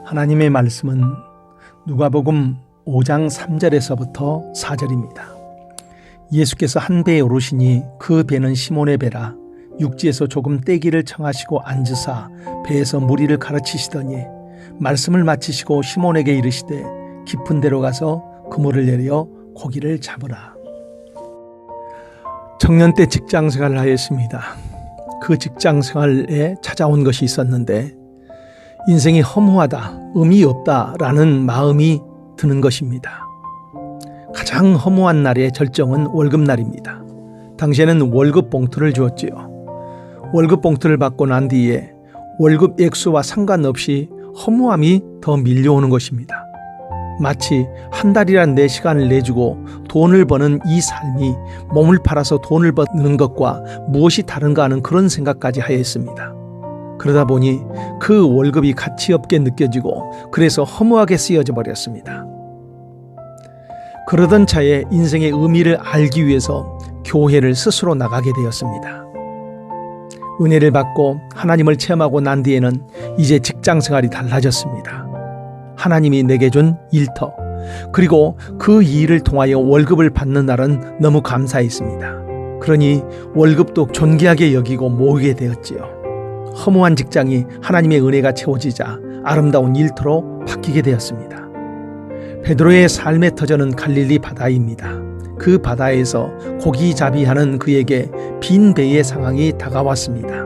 하나님의 말씀은 누가복음 5장 3절에서부터 4절입니다. 예수께서 한 배에 오르시니 그 배는 시몬의 배라. 육지에서 조금 떼기를 청하시고 앉으사 배에서 무리를 가르치시더니 말씀을 마치시고 시몬에게 이르시되 깊은 데로 가서 그물을 내려 고기를 잡으라. 청년 때 직장 생활을 하였습니다. 그 직장 생활에 찾아온 것이 있었는데 인생이 허무하다, 의미 없다라는 마음이 드는 것입니다. 가장 허무한 날의 절정은 월급날입니다. 당시에는 월급 봉투를 주었지요. 월급 봉투를 받고 난 뒤에 월급 액수와 상관없이 허무함이 더 밀려오는 것입니다. 마치 한 달이란 내 시간을 내주고 돈을 버는 이 삶이 몸을 팔아서 돈을 버는 것과 무엇이 다른가 하는 그런 생각까지 하였습니다. 그러다 보니 그 월급이 가치 없게 느껴지고 그래서 허무하게 쓰여져 버렸습니다. 그러던 차에 인생의 의미를 알기 위해서 교회를 스스로 나가게 되었습니다. 은혜를 받고 하나님을 체험하고 난 뒤에는 이제 직장 생활이 달라졌습니다. 하나님이 내게 준 일터, 그리고 그 일을 통하여 월급을 받는 날은 너무 감사했습니다. 그러니 월급도 존귀하게 여기고 모으게 되었지요. 허무한 직장이 하나님의 은혜가 채워지자 아름다운 일터로 바뀌게 되었습니다. 베드로의 삶의 터전은 갈릴리 바다입니다. 그 바다에서 고기잡이하는 그에게 빈 배의 상황이 다가왔습니다.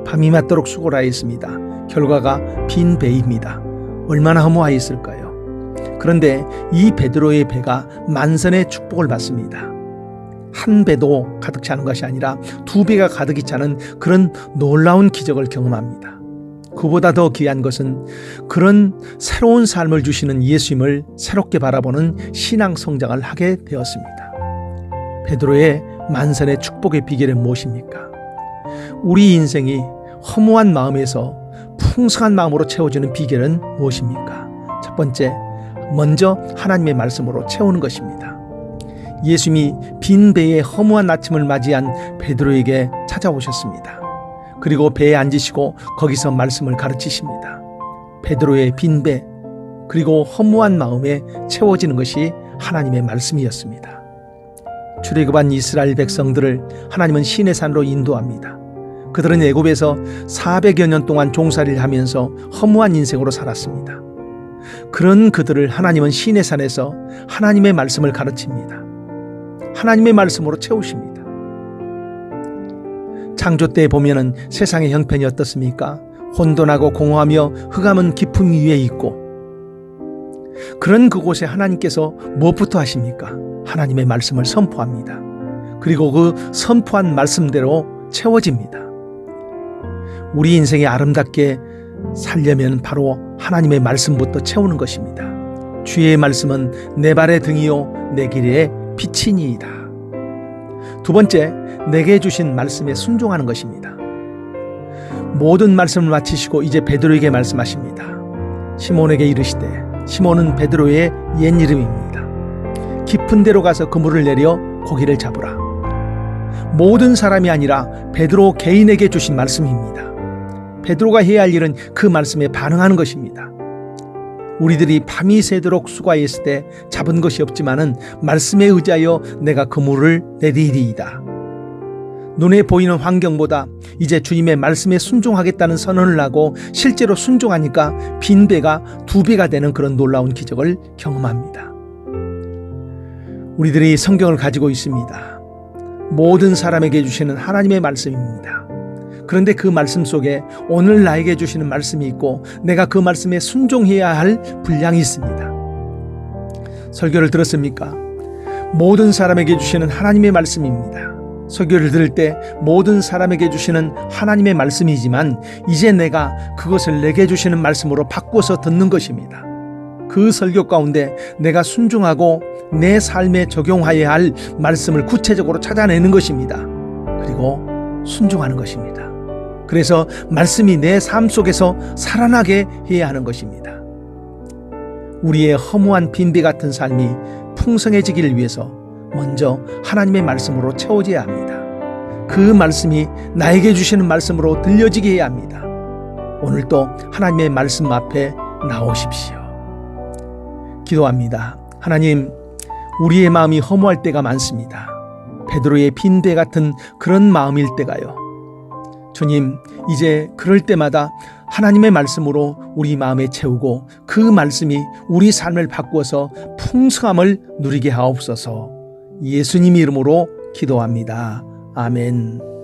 밤이 맞도록 수고를 하였습니다. 결과가 빈 배입니다. 얼마나 허무하였을까요? 그런데 이 베드로의 배가 만선의 축복을 받습니다. 한 배도 가득 차는 것이 아니라 두 배가 가득히 차는 그런 놀라운 기적을 경험합니다. 그보다 더 귀한 것은 그런 새로운 삶을 주시는 예수님을 새롭게 바라보는 신앙 성장을 하게 되었습니다. 베드로의 만선의 축복의 비결은 무엇입니까? 우리 인생이 허무한 마음에서 풍성한 마음으로 채워지는 비결은 무엇입니까? 첫 번째, 먼저 하나님의 말씀으로 채우는 것입니다. 예수님이 빈 배에 허무한 아침을 맞이한 베드로에게 찾아오셨습니다. 그리고 배에 앉으시고 거기서 말씀을 가르치십니다. 베드로의 빈 배, 그리고 허무한 마음에 채워지는 것이 하나님의 말씀이었습니다. 출애굽한 이스라엘 백성들을 하나님은 시내산으로 인도합니다. 그들은 애굽에서 400여 년 동안 종살이를 하면서 허무한 인생으로 살았습니다. 그런 그들을 하나님은 시내산에서 하나님의 말씀을 가르칩니다. 하나님의 말씀으로 채우십니다. 창조 때 보면은 세상의 형편이 어떻습니까? 혼돈하고 공허하며 흑암은 깊음 위에 있고, 그런 그곳에 하나님께서 무엇부터 하십니까? 하나님의 말씀을 선포합니다. 그리고 그 선포한 말씀대로 채워집니다. 우리 인생이 아름답게 살려면 바로 하나님의 말씀부터 채우는 것입니다. 주의 말씀은 내 발의 등이요 내 길의 빛이니이다. 두 번째, 내게 주신 말씀에 순종하는 것입니다. 모든 말씀을 마치시고 이제 베드로에게 말씀하십니다. 시몬에게 이르시되, 시몬은 베드로의 옛 이름입니다. 깊은 데로 가서 그물을 내려 고기를 잡으라. 모든 사람이 아니라 베드로 개인에게 주신 말씀입니다. 베드로가 해야 할 일은 그 말씀에 반응하는 것입니다. 우리들이 밤이 새도록 수고하였을 때 잡은 것이 없지만은 말씀에 의지하여 내가 그물을 내리리이다. 눈에 보이는 환경보다 이제 주님의 말씀에 순종하겠다는 선언을 하고 실제로 순종하니까 빈 배가 두 배가 되는 그런 놀라운 기적을 경험합니다. 우리들이 성경을 가지고 있습니다. 모든 사람에게 주시는 하나님의 말씀입니다. 그런데 그 말씀 속에 오늘 나에게 주시는 말씀이 있고 내가 그 말씀에 순종해야 할 분량이 있습니다. 설교를 들었습니까? 모든 사람에게 주시는 하나님의 말씀입니다. 설교를 들을 때 모든 사람에게 주시는 하나님의 말씀이지만 이제 내가 그것을 내게 주시는 말씀으로 바꿔서 듣는 것입니다. 그 설교 가운데 내가 순종하고 내 삶에 적용해야 할 말씀을 구체적으로 찾아내는 것입니다. 그리고 순종하는 것입니다. 그래서 말씀이 내 삶 속에서 살아나게 해야 하는 것입니다. 우리의 허무한 빈배 같은 삶이 풍성해지기를 위해서 먼저 하나님의 말씀으로 채워져야 합니다. 그 말씀이 나에게 주시는 말씀으로 들려지게 해야 합니다. 오늘도 하나님의 말씀 앞에 나오십시오. 기도합니다. 하나님, 우리의 마음이 허무할 때가 많습니다. 베드로의 빈대 같은 그런 마음일 때가요. 주님, 이제 그럴 때마다 하나님의 말씀으로 우리 마음에 채우고 그 말씀이 우리 삶을 바꾸어서 풍성함을 누리게 하옵소서. 예수님 이름으로 기도합니다. 아멘.